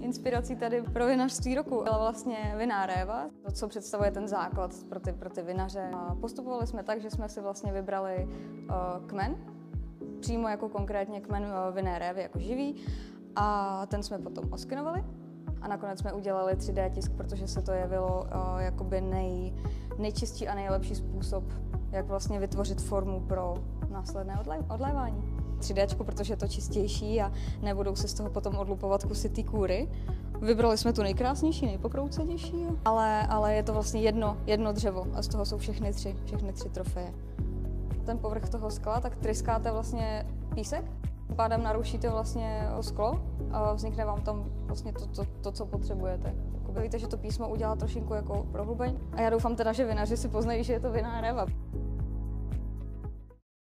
Inspirací tady pro vinařství roku byla vlastně vinná réva, to, co představuje ten základ pro ty vinaře. A postupovali jsme tak, že jsme si vlastně vybrali kmen, přímo jako konkrétně kmen vinné révy jako živý, a ten jsme potom oskenovali a nakonec jsme udělali 3D tisk, protože se to jevilo jakoby nejčistší a nejlepší způsob, jak vlastně vytvořit formu pro následné odlévání. 3D, protože je to čistější a nebudou se z toho potom odlupovat kusy té kůry. Vybrali jsme tu nejkrásnější, nejpokroucenější, ale je to vlastně jedno dřevo a z toho jsou všechny tři trofeje. Ten povrch toho skla, tak tryskáte vlastně písek, tím pádem narušíte vlastně sklo a vznikne vám tam vlastně to co potřebujete. Víte, že to písmo udělá trošinku jako prohlubeň a já doufám teda, že vinaři si poznají, že je to vinná réva.